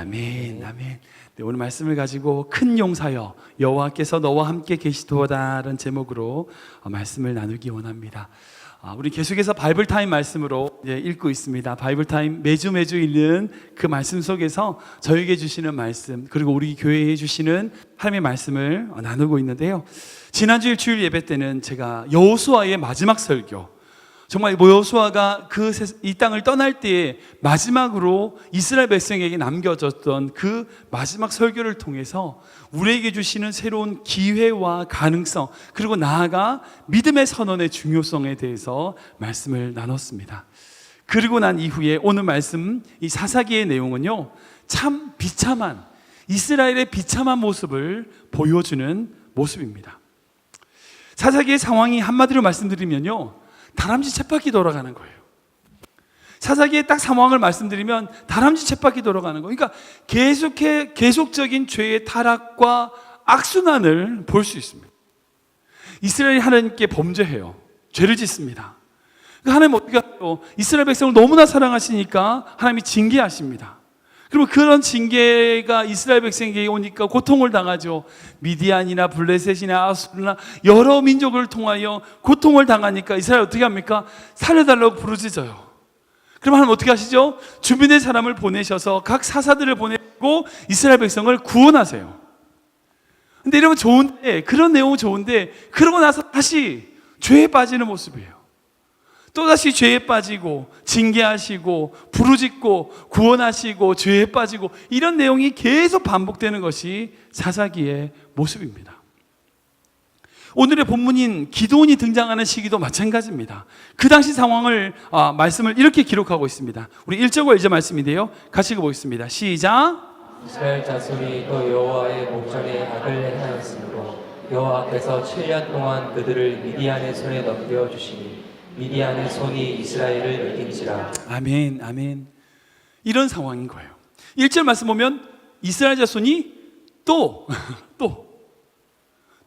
아멘, 아멘. 네, 오늘 말씀을 가지고 큰 용사여 여호와께서 너와 함께 계시도다라는 제목으로 말씀을 나누기 원합니다. 우리 계속해서 바이블타임 말씀으로 읽고 있습니다. 바이블타임 매주 읽는 그 말씀 속에서 저에게 주시는 말씀, 그리고 우리 교회에 주시는 하나님의 말씀을 나누고 있는데요. 지난주일 주일 예배 때는 제가 여호수아의 마지막 설교, 정말 여호수아가 이 땅을 떠날 때에 마지막으로 이스라엘 백성에게 남겨졌던 그 마지막 설교를 통해서 우리에게 주시는 새로운 기회와 가능성, 그리고 나아가 믿음의 선언의 중요성에 대해서 말씀을 나눴습니다. 그리고 난 이후에 오늘 말씀, 이 사사기의 내용은요, 참 비참한, 이스라엘의 비참한 모습을 보여주는 모습입니다. 사사기의 상황이 한마디로 말씀드리면요, 다람쥐 쳇바퀴 돌아가는 거예요. 사사기의 딱 상황을 말씀드리면 다람쥐 쳇바퀴 돌아가는 거예요. 그러니까 계속적인 죄의 타락과 악순환을 볼 수 있습니다. 이스라엘이 하나님께 범죄해요. 죄를 짓습니다. 하나님 어떻게 하죠? 이스라엘 백성을 너무나 사랑하시니까 하나님이 징계하십니다. 그리고 그런 징계가 이스라엘 백성에게 오니까 고통을 당하죠. 미디안이나 블레셋이나 아수르나 여러 민족을 통하여 고통을 당하니까 이스라엘 어떻게 합니까? 살려달라고 부르짖어요. 그럼 하나님 어떻게 하시죠? 주변의 사람을 보내셔서 각 사사들을 보내고 이스라엘 백성을 구원하세요. 근데 이러면 좋은데, 그런 내용은 좋은데, 그러고 나서 다시 죄에 빠지는 모습이에요. 또다시 죄에 빠지고 징계하시고 부르짖고 구원하시고 죄에 빠지고, 이런 내용이 계속 반복되는 것이 사사기의 모습입니다. 오늘의 본문인 기드온이 등장하는 시기도 마찬가지입니다. 그 당시 상황을 말씀을 이렇게 기록하고 있습니다. 우리 1절과 2절 말씀인데요, 같이 읽어보겠습니다. 시작. 이스라엘 자손이 또 여호와의 목전에 악을 행하였으므로 여호와께서 7년 동안 그들을 미디안의 손에 넘겨주시니 미디안의 손이 이스라엘을 이긴지라. 아멘, 아멘. 이런 상황인 거예요. 1절 말씀 보면 이스라엘 자손이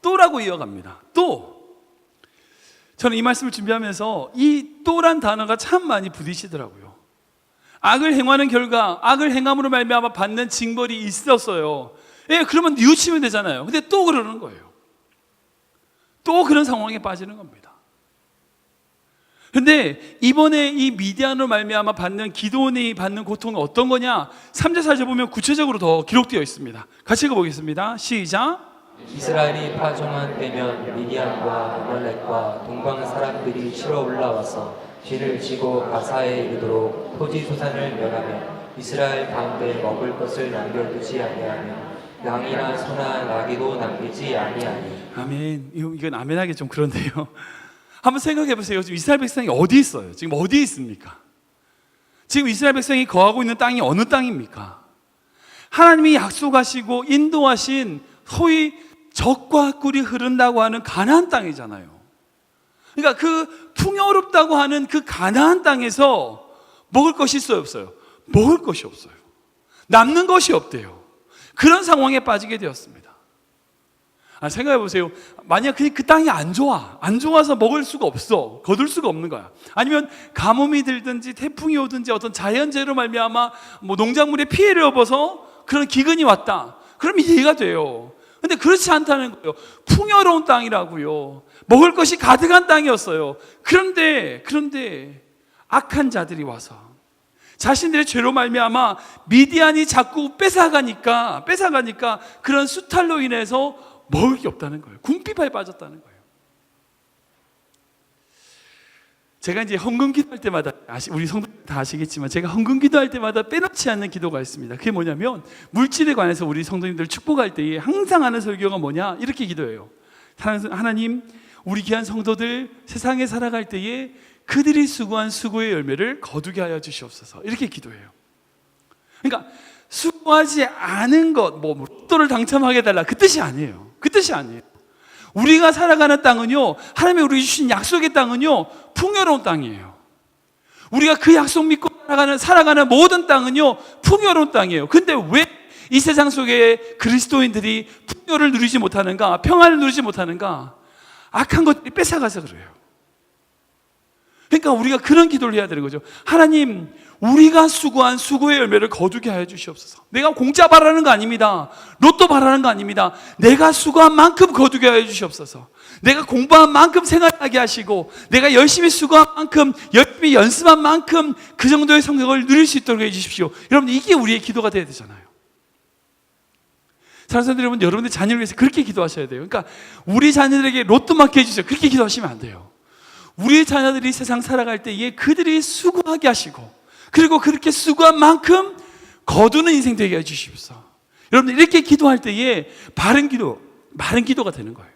또라고 이어갑니다. 저는 이 말씀을 준비하면서 이 또란 단어가 참 많이 부딪히더라고요. 악을 행하는 결과, 악을 행함으로 말미암아 받는 징벌이 있었어요. 예, 그러면 뉘우치면 되잖아요. 근데 또 그러는 거예요. 또 그런 상황에 빠지는 겁니다. 근데 이번에 이 미디안으로 말미암아 받는 기드온이 받는 고통은 어떤 거냐? 3절 4절 보면 구체적으로 더 기록되어 있습니다. 같이 읽어보겠습니다. 시작. 이스라엘이 파종한 때면 미디안과 아말렉과 동방 사람들이 치러 올라와서 진을 치고 가사에 이르도록 토지 소산을 멸하며 이스라엘 가운데 먹을 것을 남겨두지 아니하며 양이나 소나 나귀도 남기지 아니하니. 아멘. 이건 아멘하기 좀 그런데요. 한번 생각해 보세요. 지금 이스라엘 백성이 어디 있어요? 지금 어디에 있습니까? 지금 이스라엘 백성이 거하고 있는 땅이 어느 땅입니까? 하나님이 약속하시고 인도하신 소위 젖과 꿀이 흐른다고 하는 가나안 땅이잖아요. 그러니까 그 풍요롭다고 하는 그 가나안 땅에서 먹을 것이 있어요, 없어요? 먹을 것이 없어요. 남는 것이 없대요. 그런 상황에 빠지게 되었습니다. 생각해 보세요. 만약 그 땅이 안 좋아서 먹을 수가 없어, 거둘 수가 없는 거야. 아니면 가뭄이 들든지 태풍이 오든지 어떤 자연재해로 말미암아 농작물에 피해를 입어서 그런 기근이 왔다. 그럼 이해가 돼요. 근데 그렇지 않다는 거예요. 풍요로운 땅이라고요. 먹을 것이 가득한 땅이었어요. 그런데 악한 자들이 와서 자신들의 죄로 말미암아 미디안이 자꾸 뺏어가니까 그런 수탈로 인해서 먹을 게 없다는 거예요. 궁핍에 빠졌다는 거예요. 제가 이제 헌금 기도할 때마다, 우리 성도들 다 아시겠지만 제가 헌금 기도할 때마다 빼놓지 않는 기도가 있습니다. 그게 뭐냐면 물질에 관해서 우리 성도님들 축복할 때에 항상 하는 설교가 뭐냐, 이렇게 기도해요. 하나님, 우리 귀한 성도들 세상에 살아갈 때에 그들이 수고한 수고의 열매를 거두게 하여 주시옵소서, 이렇게 기도해요. 그러니까 수고하지 않은 것, 로또를 당첨하게 해달라, 그 뜻이 아니에요. 우리가 살아가는 땅은요, 하나님이 우리에게 주신 약속의 땅은요, 풍요로운 땅이에요. 우리가 그 약속 믿고 살아가는 모든 땅은요, 풍요로운 땅이에요. 근데 왜 이 세상 속에 그리스도인들이 풍요를 누리지 못하는가, 평안을 누리지 못하는가? 악한 것들이 뺏어가서 그래요. 그러니까 우리가 그런 기도를 해야 되는 거죠. 하나님, 우리가 수고한 수고의 열매를 거두게 하여 주시옵소서. 내가 공짜 바라는 거 아닙니다. 로또 바라는 거 아닙니다. 내가 수고한 만큼 거두게 하여 주시옵소서. 내가 공부한 만큼 생활하게 하시고, 내가 열심히 수고한 만큼, 열심히 연습한 만큼 그 정도의 성적을 누릴 수 있도록 해주십시오. 여러분, 이게 우리의 기도가 돼야 되잖아요. 사랑하는 여러분, 여러분들 자녀를 위해서 그렇게 기도하셔야 돼요. 그러니까 우리 자녀들에게 로또 맞게 해주세요. 그렇게 기도하시면 안 돼요. 우리 자녀들이 세상 살아갈 때에 그들이 수고하게 하시고, 그리고 그렇게 수고한 만큼 거두는 인생 되게 해주십시오. 여러분, 이렇게 기도할 때에 바른 기도가 되는 거예요.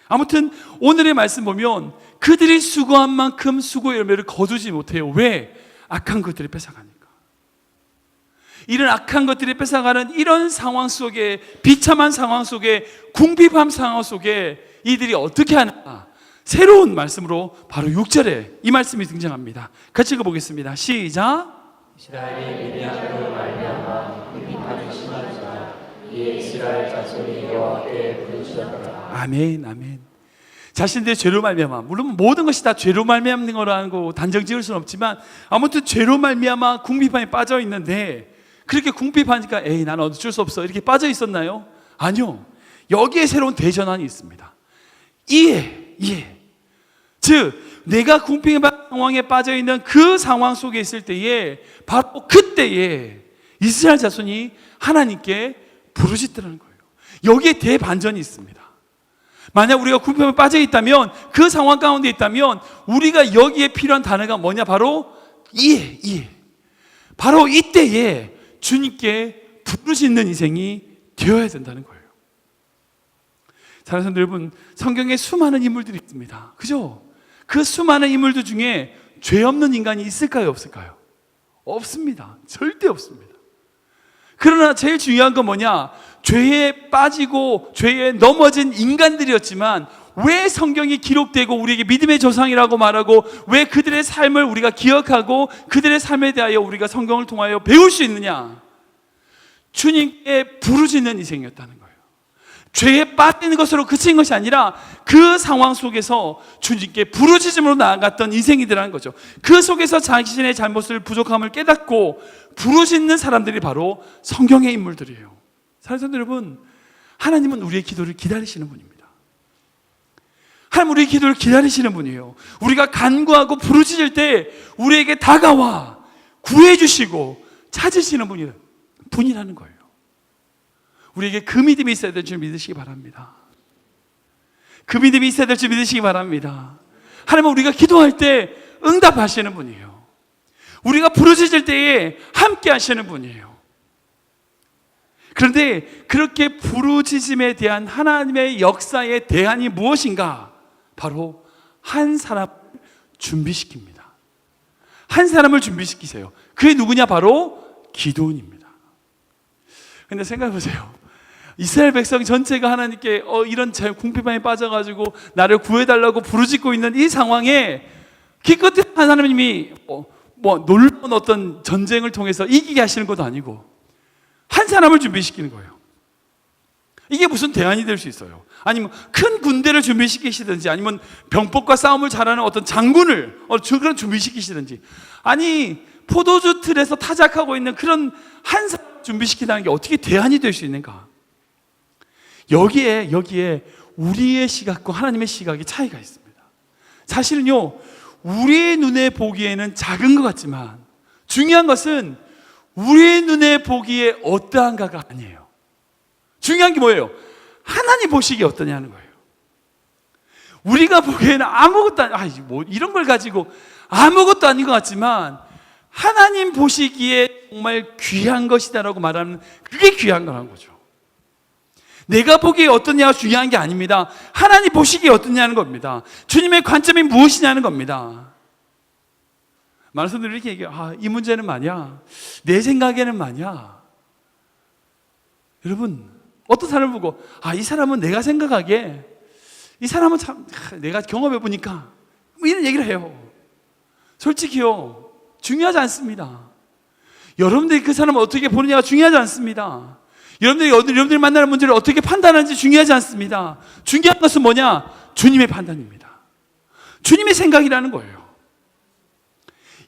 아무튼 오늘의 말씀 보면 그들이 수고한 만큼 수고의 열매를 거두지 못해요. 왜? 악한 것들이 뺏어가니까. 이런 악한 것들이 뺏어가는 이런 상황 속에, 비참한 상황 속에, 궁핍한 상황 속에 이들이 어떻게 하는가? 새로운 말씀으로 바로 6절에 이 말씀이 등장합니다. 같이 읽어보겠습니다. 시작. 이스라엘이 미디안으로 말미암아 궁핍함이 심하지만 이에 이스라엘 자손이 여호와께 부르짖었더라. 아멘, 아멘. 자신들의 죄로 말미암아, 물론 모든 것이 다 죄로 말미암는 거라고 단정 지을 수는 없지만, 아무튼 죄로 말미암아 궁핍함에 빠져 있는데, 그렇게 궁핍하니까 에이, 난 어쩔 수 없어, 이렇게 빠져 있었나요? 아니요. 여기에 새로운 대전환이 있습니다. 이해. 즉, 내가 궁핍한 상황에 빠져 있는 그 상황 속에 있을 때에, 바로 그때에 이스라엘 자손이 하나님께 부르짖더라는 거예요. 여기에 대반전이 있습니다. 만약 우리가 궁핍함에 빠져 있다면, 그 상황 가운데 있다면, 우리가 여기에 필요한 단어가 뭐냐? 바로 이해. 바로 이때에 주님께 부르짖는 인생이 되어야 된다는 거예요. 사랑하는 여러분, 성경에 수많은 인물들이 있습니다. 그죠? 그 수많은 인물들 중에 죄 없는 인간이 있을까요? 없을까요? 없습니다. 절대 없습니다. 그러나 제일 중요한 건 뭐냐? 죄에 빠지고 죄에 넘어진 인간들이었지만, 왜 성경이 기록되고 우리에게 믿음의 조상이라고 말하고, 왜 그들의 삶을 우리가 기억하고 그들의 삶에 대하여 우리가 성경을 통하여 배울 수 있느냐? 주님께 부르짖는 인생이었다는 거예요. 죄에 빠지는 것으로 그친 것이 아니라 그 상황 속에서 주님께 부르짖음으로 나아갔던 인생이더라는 거죠. 그 속에서 자신의 잘못을, 부족함을 깨닫고 부르짖는 사람들이 바로 성경의 인물들이에요. 사랑하는 여러분, 하나님은 우리의 기도를 기다리시는 분입니다. 하나님 우리의 기도를 기다리시는 분이에요. 우리가 간구하고 부르짖을 때 우리에게 다가와 구해주시고 찾으시는 분이라는 거예요. 우리에게 그 믿음이 있어야 될 줄 믿으시기 바랍니다. 그 믿음이 있어야 될 줄 믿으시기 바랍니다. 하나님은 우리가 기도할 때 응답하시는 분이에요. 우리가 부르짖을 때에 함께 하시는 분이에요. 그런데 그렇게 부르짖음에 대한 하나님의 역사의 대안이 무엇인가? 바로 한 사람을 준비시킵니다. 한 사람을 준비시키세요. 그게 누구냐? 바로 기도원입니다. 근데 생각해 보세요. 이스라엘 백성 전체가 하나님께 이런 궁핍함에 빠져가지고 나를 구해달라고 부르짖고 있는 이 상황에 기껏해 한 하나님이 놀라운 어떤 전쟁을 통해서 이기게 하시는 것도 아니고 한 사람을 준비시키는 거예요. 이게 무슨 대안이 될 수 있어요? 아니면 큰 군대를 준비시키시든지, 아니면 병법과 싸움을 잘하는 어떤 장군을 그런 준비시키시든지, 아니 포도주 틀에서 타작하고 있는 그런 한 사람 준비시킨다는 게 어떻게 대안이 될 수 있는가? 여기에 우리의 시각과 하나님의 시각이 차이가 있습니다. 사실은요, 우리의 눈에 보기에는 작은 것 같지만 중요한 것은 우리의 눈에 보기에 어떠한가가 아니에요. 중요한 게 뭐예요? 하나님 보시기에 어떠냐는 거예요. 우리가 보기에는 아무것도 이런 걸 가지고 아무것도 아닌 것 같지만 하나님 보시기에 정말 귀한 것이다라고 말하는, 그게 귀한 거라는 거죠. 내가 보기에 어떠냐가 중요한 게 아닙니다. 하나님 보시기에 어떠냐는 겁니다. 주님의 관점이 무엇이냐는 겁니다. 많은 사람들이 이렇게 얘기해요. 이 문제는 마냐? 내 생각에는 마냐? 여러분, 어떤 사람을 보고 이 사람은 내가 생각하기에, 이 사람은 참 내가 경험해 보니까 이런 얘기를 해요. 솔직히요, 중요하지 않습니다. 여러분들이 그 사람을 어떻게 보느냐가 중요하지 않습니다. 여러분들이 만나는 문제를 어떻게 판단하는지 중요하지 않습니다. 중요한 것은 뭐냐? 주님의 판단입니다. 주님의 생각이라는 거예요.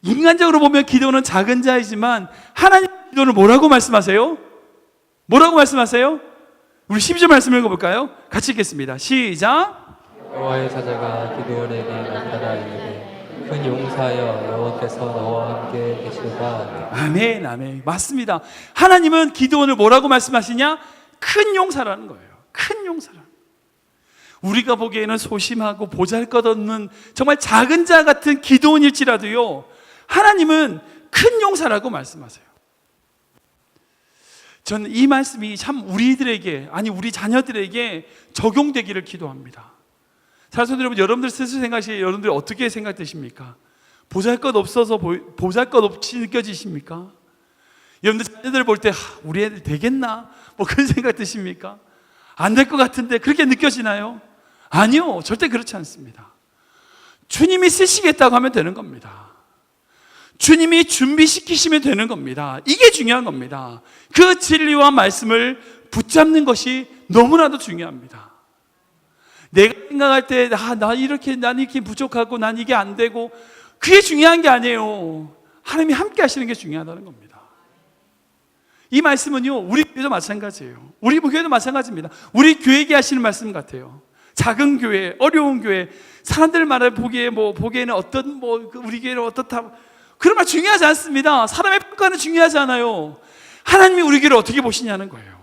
인간적으로 보면 기도는 작은 자이지만 하나님 기도를 뭐라고 말씀하세요? 뭐라고 말씀하세요? 우리 12절 말씀 읽어볼까요? 같이 읽겠습니다. 시작. 여호와의 사자가 기드온에게 나타나 이르되 큰 용사여 여호와께서 너와 함께 계시도다. 아멘, 아멘. 맞습니다. 하나님은 기드온을 뭐라고 말씀하시냐? 큰 용사라는 거예요. 큰 용사라는 거예요. 우리가 보기에는 소심하고 보잘것없는 정말 작은 자 같은 기드온일지라도요, 하나님은 큰 용사라고 말씀하세요. 저는 이 말씀이 참 우리들에게, 아니 우리 자녀들에게 적용되기를 기도합니다. 사랑하는 여러분, 여러분들 스스로 생각하시기에 여러분들 어떻게 생각되십니까? 보잘것없어서 보잘것없이 느껴지십니까? 여러분들 자녀들 볼 때 우리 애들 되겠나? 뭐 그런 생각 드십니까? 안 될 것 같은데 그렇게 느껴지나요? 아니요, 절대 그렇지 않습니다. 주님이 쓰시겠다고 하면 되는 겁니다. 주님이 준비시키시면 되는 겁니다. 이게 중요한 겁니다. 그 진리와 말씀을 붙잡는 것이 너무나도 중요합니다. 내가 생각할 때 난 이렇게 부족하고 난 이게 안 되고, 그게 중요한 게 아니에요. 하나님이 함께 하시는 게 중요하다는 겁니다. 이 말씀은요, 우리 교회도 마찬가지예요. 우리 교회도 마찬가지입니다. 우리 교회에게 하시는 말씀 같아요. 작은 교회, 어려운 교회, 사람들 말을 보기에는 우리 교회는 어떻다, 그런 말 중요하지 않습니다. 사람의 평가는 중요하지 않아요. 하나님이 우리 교회를 어떻게 보시냐는 거예요.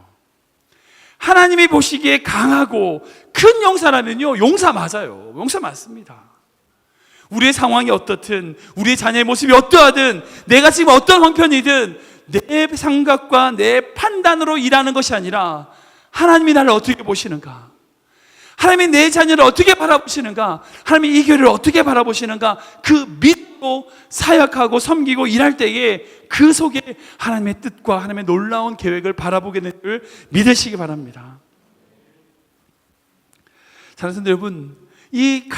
하나님이 보시기에 강하고 큰 용사라면요, 용사 맞아요. 용사 맞습니다. 우리의 상황이 어떻든, 우리의 자녀의 모습이 어떠하든, 내가 지금 어떤 형편이든 내 생각과 내 판단으로 일하는 것이 아니라 하나님이 나를 어떻게 보시는가, 하나님이 내 자녀를 어떻게 바라보시는가, 하나님이 이 교회를 어떻게 바라보시는가, 그 믿고 사역하고 섬기고 일할 때에 그 속에 하나님의 뜻과 하나님의 놀라운 계획을 바라보게 될 줄 믿으시기 바랍니다. 사랑하는 여러분, 이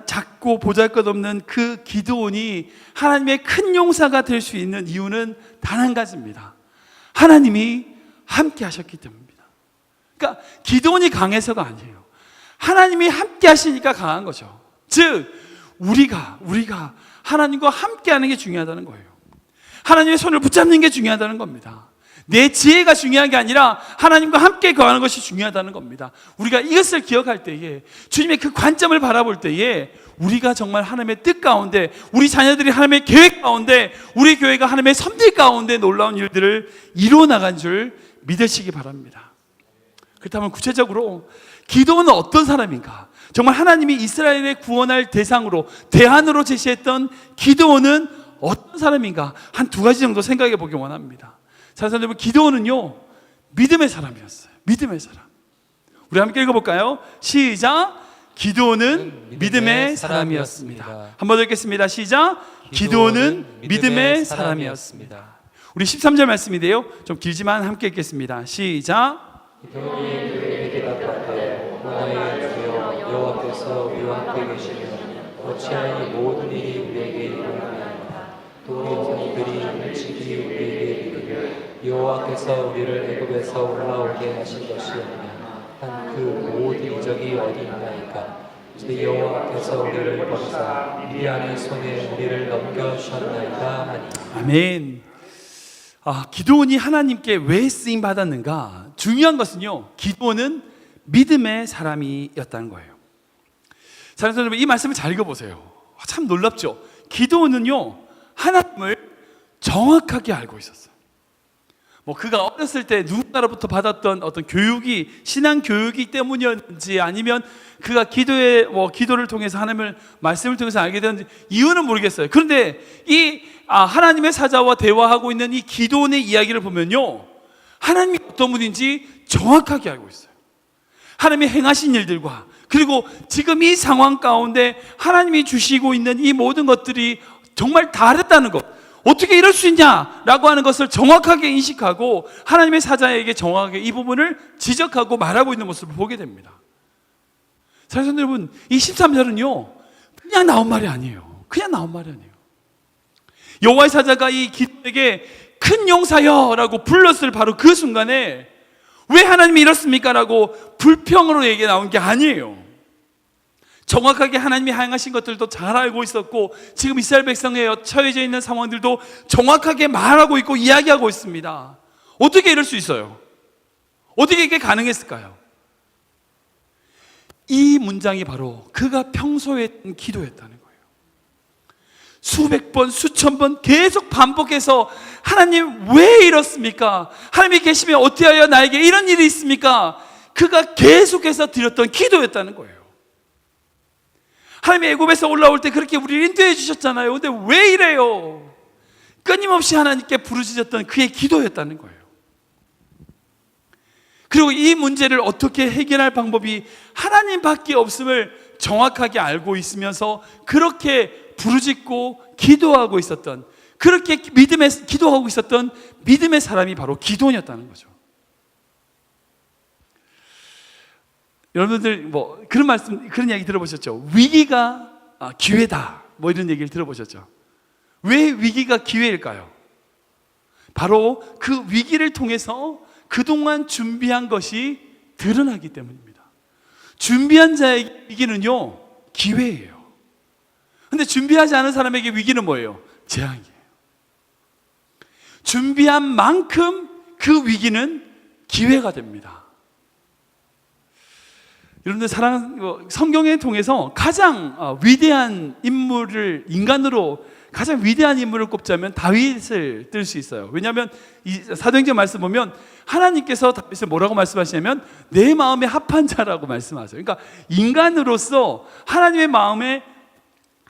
작고 보잘것없는 그 기드온이 하나님의 큰 용사가 될 수 있는 이유는 단 한 가지입니다. 하나님이 함께 하셨기 때문입니다. 그러니까 기드온이 강해서가 아니에요. 하나님이 함께 하시니까 강한 거죠. 즉 우리가 하나님과 함께 하는 게 중요하다는 거예요. 하나님의 손을 붙잡는 게 중요하다는 겁니다. 내 지혜가 중요한 게 아니라 하나님과 함께 거하는 것이 중요하다는 겁니다. 우리가 이것을 기억할 때에, 주님의 그 관점을 바라볼 때에, 우리가 정말 하나님의 뜻 가운데, 우리 자녀들이 하나님의 계획 가운데, 우리 교회가 하나님의 섭리 가운데 놀라운 일들을 이루어 나간 줄 믿으시기 바랍니다. 그렇다면 구체적으로 기도는 어떤 사람인가? 정말 하나님이 이스라엘의 구원할 대안으로 제시했던 기도는 어떤 사람인가? 한 두 가지 정도 생각해 보기 원합니다. 사랑하는 여러분, 기도는요, 믿음의 사람이었어요. 믿음의 사람. 우리 함께 읽어볼까요? 시작. 기도는 믿음의 사람이었습니다. 한 번 더 읽겠습니다. 시작. 기도는 믿음의 사람이었습니다. 우리 13절 말씀인데요, 좀 길지만 함께 읽겠습니다. 시작. 기드온이 그에게 나타나되 너의 주여 여호와께서 우리와 함께 계시며 어찌하여 모든 일이 우리에게 일어나나이까. 또 이들이 일찍이 우리에게 이르기를 여호와께서 우리를 애굽에서 올라오게 하신 것이 아니냐 한 그 모든 이적이 어디 있나이까. 제 여호와께서 우리를 버리사 미디안의 손에 우리를 넘겨주셨나이다 하니. 아멘. 기드온이 하나님께 왜 쓰임 받았는가? 중요한 것은요, 기드온은 믿음의 사람이었다는 거예요. 사랑하는 여러분, 이 말씀을 잘 읽어보세요. 참 놀랍죠? 기드온은요, 하나님을 정확하게 알고 있었어요. 그가 어렸을 때 누군가로부터 받았던 어떤 교육이, 신앙 교육이 때문이었는지, 아니면 그가 기도를 통해서 하나님을, 말씀을 통해서 알게 되는지 이유는 모르겠어요. 그런데 하나님의 사자와 대화하고 있는 이 기드온의 이야기를 보면요, 하나님이 어떤 분인지 정확하게 알고 있어요. 하나님이 행하신 일들과, 그리고 지금 이 상황 가운데 하나님이 주시고 있는 이 모든 것들이 정말 다르다는 것, 어떻게 이럴 수 있냐라고 하는 것을 정확하게 인식하고 하나님의 사자에게 정확하게 이 부분을 지적하고 말하고 있는 모습을 보게 됩니다. 사랑하는 여러분, 이 13절은요, 그냥 나온 말이 아니에요. 그냥 나온 말이 아니에요. 여호와의 사자가 이 기드온에게 큰 용사여 라고 불렀을 바로 그 순간에, 왜 하나님이 이렇습니까? 라고 불평으로 얘기 나온 게 아니에요. 정확하게 하나님이 행하신 것들도 잘 알고 있었고, 지금 이스라엘 백성에 처해져 있는 상황들도 정확하게 말하고 있고 이야기하고 있습니다. 어떻게 이럴 수 있어요? 어떻게 이게 가능했을까요? 이 문장이 바로 그가 평소에 했던 기도였다는 거예요. 수백 번, 수천 번 계속 반복해서 하나님 왜 이렇습니까? 하나님이 계시면 어찌하여 나에게 이런 일이 있습니까? 그가 계속해서 드렸던 기도였다는 거예요. 하나님이 애굽에서 올라올 때 그렇게 우리를 인도해 주셨잖아요. 근데 왜 이래요? 끊임없이 하나님께 부르짖었던 그의 기도였다는 거예요. 그리고 이 문제를 어떻게 해결할 방법이 하나님밖에 없음을 정확하게 알고 있으면서 그렇게 부르짖고 기도하고 있었던, 그렇게 기도하고 있었던 믿음의 사람이 바로 기도원이었다는 거죠. 여러분들 그런 말씀, 그런 이야기 들어보셨죠? 위기가 기회다, 이런 얘기를 들어보셨죠? 왜 위기가 기회일까요? 바로 그 위기를 통해서 그동안 준비한 것이 드러나기 때문입니다. 준비한 자의 위기는요, 기회예요. 근데 준비하지 않은 사람에게 위기는 뭐예요? 재앙이에요. 준비한 만큼 그 위기는 기회가 됩니다. 여러분들 성경에 통해서 가장 위대한 인물을, 인간으로 가장 위대한 인물을 꼽자면 다윗을 들 수 있어요. 왜냐하면 이 사도행전 말씀 보면 하나님께서 다윗을 뭐라고 말씀하시냐면 내 마음에 합한 자라고 말씀하세요. 그러니까 인간으로서 하나님의 마음에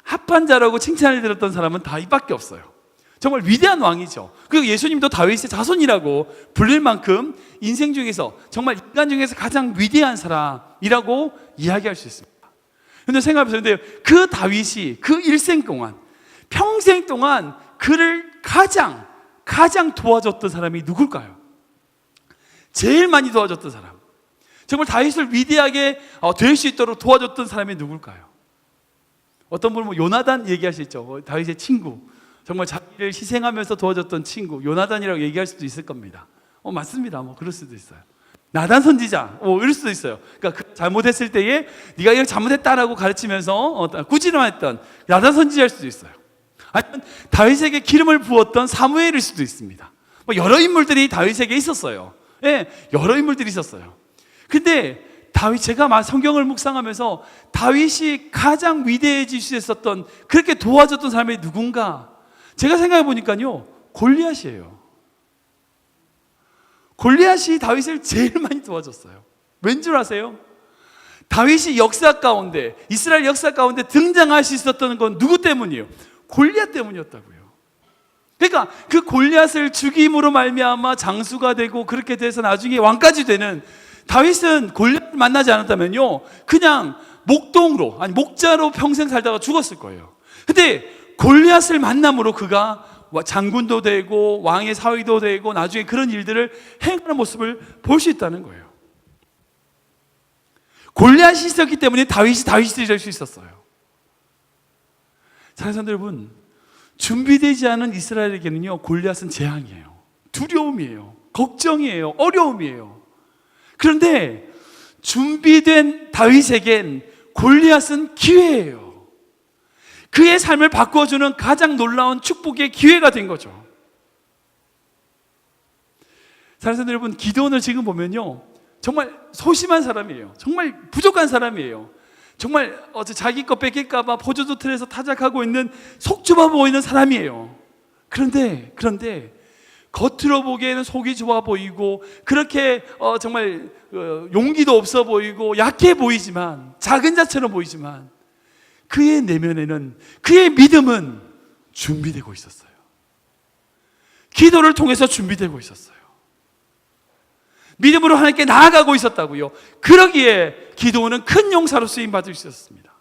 합한 자라고 칭찬을 들었던 사람은 다윗밖에 없어요. 정말 위대한 왕이죠. 그리고 예수님도 다윗의 자손이라고 불릴 만큼 인생 중에서, 정말 인간 중에서 가장 위대한 사람이라고 이야기할 수 있습니다. 그런데 생각해보세요. 그 다윗이 그 일생 동안, 평생 동안 그를 가장 도와줬던 사람이 누굴까요? 제일 많이 도와줬던 사람, 정말 다윗을 위대하게 될 수 있도록 도와줬던 사람이 누굴까요? 어떤 분은 요나단 얘기할 수 있죠. 다윗의 친구, 정말 자기를 희생하면서 도와줬던 친구, 요나단이라고 얘기할 수도 있을 겁니다. 맞습니다. 그럴 수도 있어요. 나단 선지자, 이럴 수도 있어요. 그러니까 잘못했을 때에 네가 이걸 잘못했다라고 가르치면서 꾸짖으만 했던 나단 선지자일 수도 있어요. 아니면 다윗에게 기름을 부었던 사무엘일 수도 있습니다. 여러 인물들이 다윗에게 있었어요. 예, 여러 인물들이 있었어요. 근데 제가 성경을 묵상하면서 다윗이 가장 위대해질 수 있었던, 그렇게 도와줬던 사람이 누군가, 제가 생각해 보니까요, 골리앗이에요. 골리앗이 다윗을 제일 많이 도와줬어요. 왠 줄 아세요? 다윗이 역사 가운데, 이스라엘 역사 가운데 등장할 수 있었던 건 누구 때문이에요? 골리앗 때문이었다고요. 그러니까 그 골리앗을 죽임으로 말미암아 장수가 되고 그렇게 돼서 나중에 왕까지 되는 다윗은 골리앗을 만나지 않았다면요, 그냥 목동으로, 목자로 평생 살다가 죽었을 거예요. 근데 골리앗을 만남으로 그가 장군도 되고 왕의 사위도 되고 나중에 그런 일들을 행하는 모습을 볼 수 있다는 거예요. 골리앗이 있었기 때문에 다윗이 될 수 있었어요. 사랑하는 여러분, 준비되지 않은 이스라엘에게는요, 골리앗은 재앙이에요. 두려움이에요. 걱정이에요. 어려움이에요. 그런데 준비된 다윗에겐 골리앗은 기회예요. 그의 삶을 바꿔주는 가장 놀라운 축복의 기회가 된 거죠. 사랑하는 여러분, 기드온을 지금 보면요, 정말 소심한 사람이에요. 정말 부족한 사람이에요. 정말 자기 것 뺏길까봐 포도주 틀에서 타작하고 있는 속 좁아 보이는 사람이에요. 그런데 겉으로 보기에는 속이 좋아 보이고 그렇게 정말 용기도 없어 보이고 약해 보이지만, 작은 자처럼 보이지만 그의 내면에는, 그의 믿음은 준비되고 있었어요. 기도를 통해서 준비되고 있었어요. 믿음으로 하나님께 나아가고 있었다고요. 그러기에 기도는 큰 용사로 쓰임받을 수 있었습니다.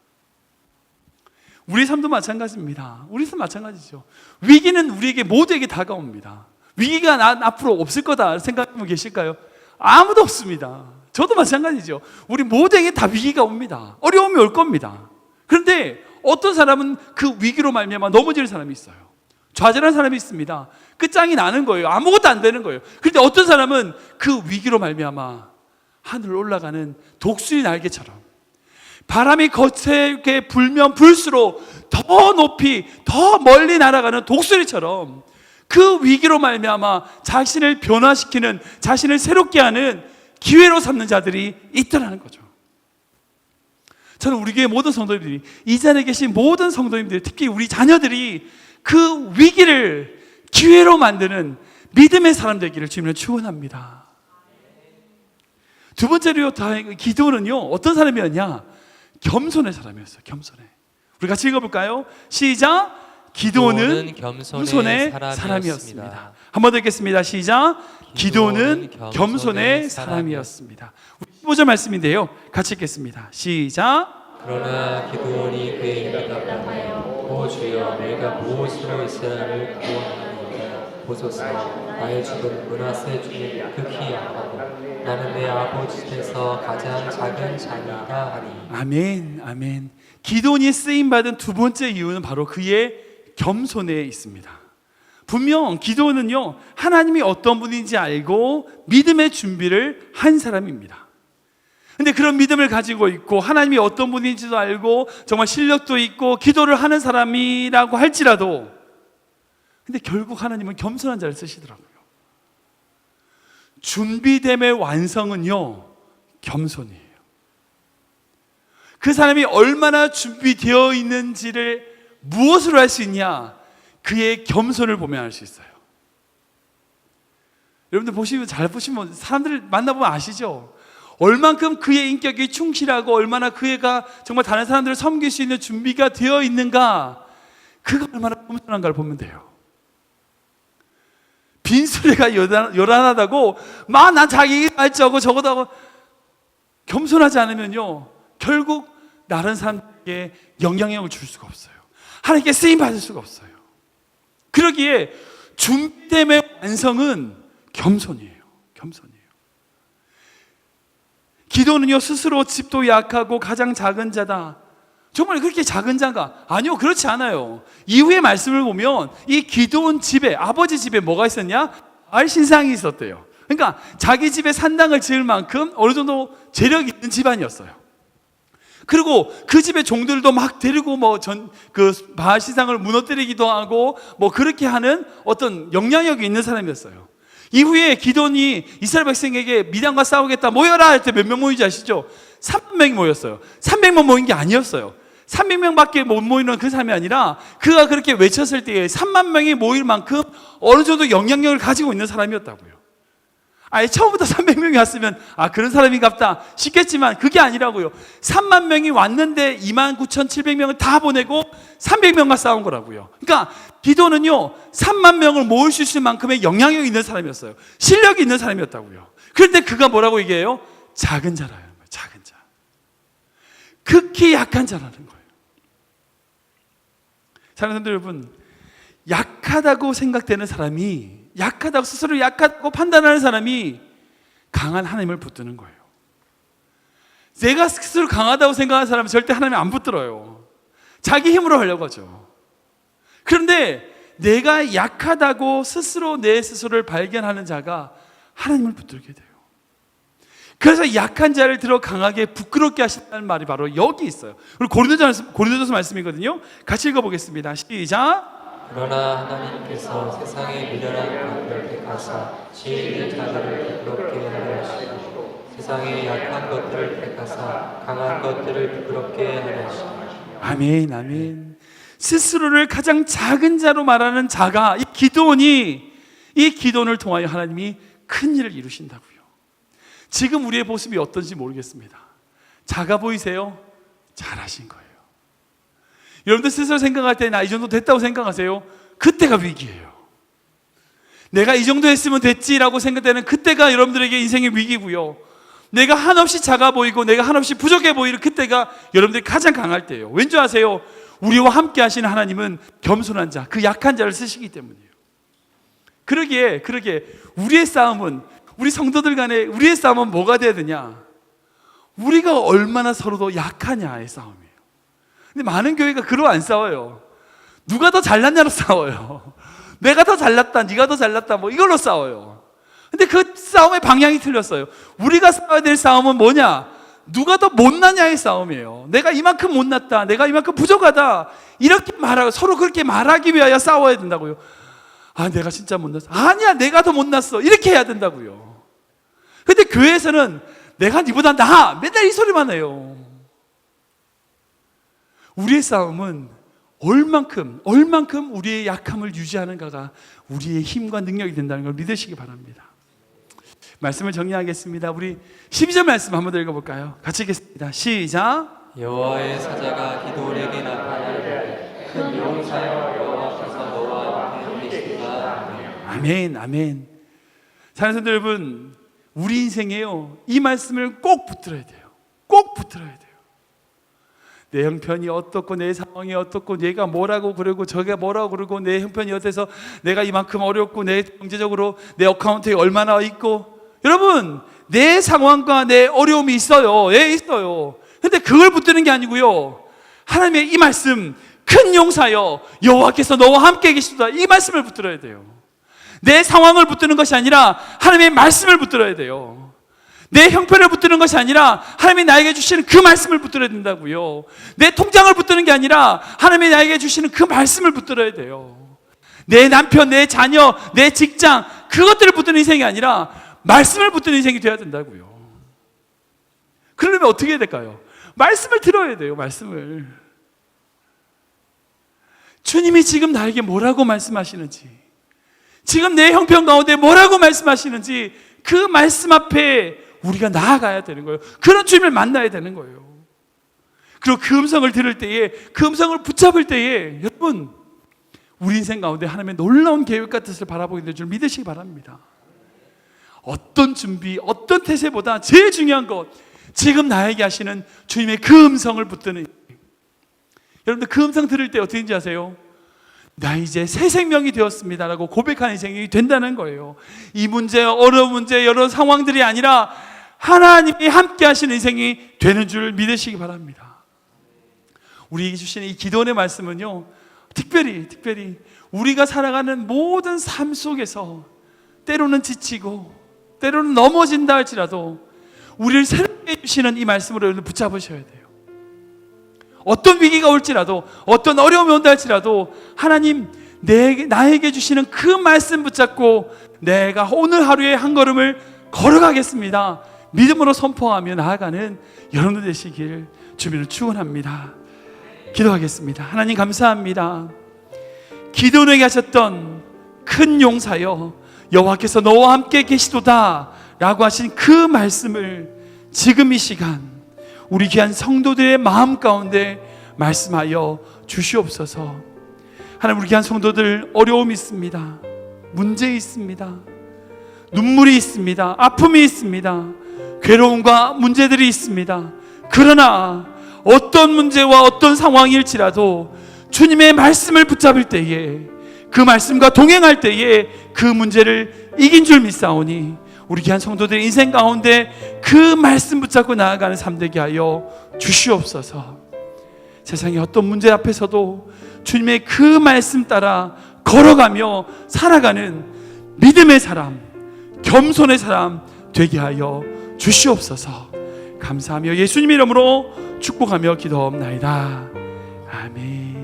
우리 삶도 마찬가지입니다. 우리 삶 마찬가지죠. 위기는 우리에게 모두에게 다가옵니다. 위기가 앞으로 없을 거다 생각하고 계실까요? 아무도 없습니다. 저도 마찬가지죠. 우리 모두에게 다 위기가 옵니다. 어려움이 올 겁니다. 그런데 어떤 사람은 그 위기로 말미암아 넘어지는 사람이 있어요. 좌절한 사람이 있습니다. 끝장이 나는 거예요. 아무것도 안 되는 거예요. 그런데 어떤 사람은 그 위기로 말미암아 하늘 올라가는 독수리 날개처럼 바람이 거세게 불면 불수록 더 높이 더 멀리 날아가는 독수리처럼 그 위기로 말미암아 자신을 변화시키는, 자신을 새롭게 하는 기회로 삼는 자들이 있더라는 거죠. 저는 우리 교회 모든 성도님들이, 이 자리에 계신 모든 성도님들이, 특히 우리 자녀들이 그 위기를 기회로 만드는 믿음의 사람 되기를 주님을 축원합니다. 두 번째로 기도는요, 어떤 사람이었냐? 겸손의 사람이었어요. 겸손해. 우리 같이 읽어볼까요? 시작. 기도는 겸손의 사람이었습니다. 한 번 더 읽겠습니다. 시작. 기도는 겸손의 사람이었습니다. 15절 말씀인데요, 같이 읽겠습니다. 시작. 그러나 기드온이 그에게 대답하여 오 주여, 내가 무엇으로 이 사람을 구원하리이까? 보소서, 나의 주는 므낫세 중에 극히 약하고 나는 내 아버지 집에서 가장 작은 자니라 하니. 아멘, 아멘. 기도원이 쓰임받은 두 번째 이유는 바로 그의 겸손에 있습니다. 분명 기도원은요, 하나님이 어떤 분인지 알고 믿음의 준비를 한 사람입니다. 근데 그런 믿음을 가지고 있고 하나님이 어떤 분인지도 알고 정말 실력도 있고 기도를 하는 사람이라고 할지라도, 근데 결국 하나님은 겸손한 자를 쓰시더라고요. 준비됨의 완성은요, 겸손이에요. 그 사람이 얼마나 준비되어 있는지를 무엇으로 할 수 있냐? 그의 겸손을 보면 알 수 있어요. 여러분들 보시면, 잘 보시면 사람들을 만나보면 아시죠? 얼만큼 그의 인격이 충실하고 얼마나 그가 정말 다른 사람들을 섬길 수 있는 준비가 되어 있는가, 그가 얼마나 겸손한가를 보면 돼요. 빈수레가 요란하다고 막 난 자기 알자고 저거도 하고 겸손하지 않으면요, 결국 다른 사람에게 영향력을 줄 수가 없어요. 하나님께 쓰임 받을 수가 없어요. 그러기에 준비됨의 완성은 겸손이에요. 겸손이에요. 기도는요, 스스로 집도 약하고 가장 작은 자다. 정말 그렇게 작은 자가? 아니요, 그렇지 않아요. 이후의 말씀을 보면 이 기도원 집에, 아버지 집에 뭐가 있었냐? 알 신상이 있었대요. 그러니까 자기 집에 산당을 지을 만큼 어느 정도 재력이 있는 집안이었어요. 그리고 그 집의 종들도 막 데리고 그 바알 신상을 무너뜨리기도 하고 그렇게 하는 어떤 영향력이 있는 사람이었어요. 이후에 기도원이 이스라엘 백성에게 미디안과 싸우겠다 모여라 할 때 몇 명 모이지 아시죠? 300명이 모였어요. 300명 모인 게 아니었어요. 300명밖에 못 모이는 그 사람이 아니라 그가 그렇게 외쳤을 때에 3만 명이 모일 만큼 어느 정도 영향력을 가지고 있는 사람이었다고요. 아예 처음부터 300명이 왔으면 그런 사람인갑다 싶겠지만 그게 아니라고요. 3만 명이 왔는데 29,700명을 다 보내고 300명과 싸운 거라고요. 그러니까 기도는요, 3만 명을 모을 수 있을 만큼의 영향력이 있는 사람이었어요. 실력이 있는 사람이었다고요. 그런데 그가 뭐라고 얘기해요? 작은 자라요. 작은 자. 극히 약한 자라는 거예요. 사랑하는 성도 여러분, 약하다고 생각되는 사람이, 약하다고 스스로 약하다고 판단하는 사람이 강한 하나님을 붙드는 거예요. 내가 스스로 강하다고 생각하는 사람은 절대 하나님 안 붙들어요. 자기 힘으로 하려고 하죠. 그런데 내가 약하다고 스스로 내 스스로를 발견하는 자가 하나님을 붙들게 돼요. 그래서 약한 자를 들어 강하게 부끄럽게 하신다는 말이 바로 여기 있어요. 우리 고린도전서 말씀이거든요. 같이 읽어보겠습니다. 시작. 그러나 하나님께서 세상에 미련한 것들을 택하사 지혜있는 자들을 부끄럽게 하려 하시고 세상에 약한 것들을 택하사 강한 것들을 부끄럽게 하려 하시고. 아멘, 아멘. 스스로를 가장 작은 자로 말하는 자가 이 기도원이, 이 기도원을 통하여 하나님이 큰 일을 이루신다고요. 지금 우리의 모습이 어떤지 모르겠습니다. 작아 보이세요? 잘하신 거예요. 여러분들 스스로 생각할 때 나 이 정도 됐다고 생각하세요? 그때가 위기예요. 내가 이 정도 했으면 됐지라고 생각되는 그때가 여러분들에게 인생의 위기고요. 내가 한없이 작아 보이고 내가 한없이 부족해 보이는 그때가 여러분들이 가장 강할 때예요. 왠지 아세요? 우리와 함께 하시는 하나님은 겸손한 자, 그 약한 자를 쓰시기 때문이에요. 그러기에 우리의 싸움은, 우리 성도들 간에 우리의 싸움은 뭐가 돼야 되냐? 우리가 얼마나 서로도 약하냐의 싸움이에요. 근데 많은 교회가 그러고 안 싸워요. 누가 더 잘났냐로 싸워요. 내가 더 잘났다, 네가 더 잘났다, 이걸로 싸워요. 근데 그 싸움의 방향이 틀렸어요. 우리가 싸워야 될 싸움은 뭐냐? 누가 더 못나냐의 싸움이에요. 내가 이만큼 못났다, 내가 이만큼 부족하다, 이렇게 말하고 서로 그렇게 말하기 위하여 싸워야 된다고요. 아, 내가 진짜 못났어. 아니야, 내가 더 못났어. 이렇게 해야 된다고요. 근데 교회에서는 내가 니보다 나아, 맨날 이 소리만 해요. 우리의 싸움은 얼만큼 우리의 약함을 유지하는가가 우리의 힘과 능력이 된다는 걸 믿으시기 바랍니다. 말씀을 정리하겠습니다. 우리 12절 말씀 한번 더 읽어볼까요? 같이 읽겠습니다. 시작. 여호와의 사자가 기드온에게 나타나되 큰 용사여 여호와께서 너와 함께 계시도다. 아멘, 아멘. 사랑하는 성도 여러분, 우리 인생에요, 이 말씀을 꼭 붙들어야 돼요. 꼭 붙들어야 돼요. 내 형편이 어떻고, 내 상황이 어떻고, 얘가 뭐라고 그러고 저게 뭐라고 그러고, 내 형편이 어때서 내가 이만큼 어렵고, 내 경제적으로 내 어카운트에 얼마나 있고, 여러분, 내 상황과 내 어려움이 있어요. 예, 있어요. 근데 그걸 붙드는 게 아니고요, 하나님의 이 말씀, 큰 용사여 여호와께서 너와 함께 계시도다, 이 말씀을 붙들어야 돼요. 내 상황을 붙드는 것이 아니라 하나님의 말씀을 붙들어야 돼요. 내 형편을 붙드는 것이 아니라 하나님이 나에게 주시는 그 말씀을 붙들어야 된다고요. 내 통장을 붙드는 게 아니라 하나님이 나에게 주시는 그 말씀을 붙들어야 돼요. 내 남편, 내 자녀, 내 직장, 그것들을 붙드는 인생이 아니라 말씀을 붙드는 인생이 되어야 된다고요. 그러려면 어떻게 해야 될까요? 말씀을 들어야 돼요. 말씀을. 주님이 지금 나에게 뭐라고 말씀하시는지, 지금 내 형편 가운데 뭐라고 말씀하시는지, 그 말씀 앞에 우리가 나아가야 되는 거예요. 그런 주님을 만나야 되는 거예요. 그리고 그 음성을 들을 때에, 그 음성을 붙잡을 때에, 여러분, 우리 인생 가운데 하나님의 놀라운 계획과 뜻을 바라보게 될 줄 믿으시기 바랍니다. 어떤 준비, 어떤 태세보다 제일 중요한 것, 지금 나에게 하시는 주님의 그 음성을 붙드는. 여러분들, 그 음성 들을 때 어떻게 되는지 아세요? 나 이제 새 생명이 되었습니다 라고 고백하는 인생이 된다는 거예요. 이 문제, 어려운 문제, 여러 상황들이 아니라 하나님이 함께 하시는 인생이 되는 줄 믿으시기 바랍니다. 우리에게 주시는 이 기도원의 말씀은요, 특별히 우리가 살아가는 모든 삶 속에서 때로는 지치고 때로는 넘어진다 할지라도 우리를 새롭게 해주시는 이 말씀으로 여러분 붙잡으셔야 돼요. 어떤 위기가 올지라도, 어떤 어려움이 온다 할지라도 하나님 나에게 주시는 그 말씀 붙잡고 내가 오늘 하루에 한 걸음을 걸어가겠습니다, 믿음으로 선포하며 나아가는 여러분들 되시길 주님을 축원합니다. 기도하겠습니다. 하나님 감사합니다. 기도원에게 하셨던 큰 용사여 여호와께서 너와 함께 계시도다 라고 하신 그 말씀을 지금 이 시간 우리 귀한 성도들의 마음 가운데 말씀하여 주시옵소서. 하나님, 우리 귀한 성도들 어려움이 있습니다. 문제 있습니다. 눈물이 있습니다. 아픔이 있습니다. 괴로움과 문제들이 있습니다. 그러나 어떤 문제와 어떤 상황일지라도 주님의 말씀을 붙잡을 때에, 그 말씀과 동행할 때에 그 문제를 이긴 줄 믿사오니 우리 귀한 성도들의 인생 가운데 그 말씀 붙잡고 나아가는 삶 되게 하여 주시옵소서. 세상의 어떤 문제 앞에서도 주님의 그 말씀 따라 걸어가며 살아가는 믿음의 사람, 겸손의 사람 되게 하여 주시옵소서. 감사하며 예수님 이름으로 축복하며 기도옵나이다. 아멘.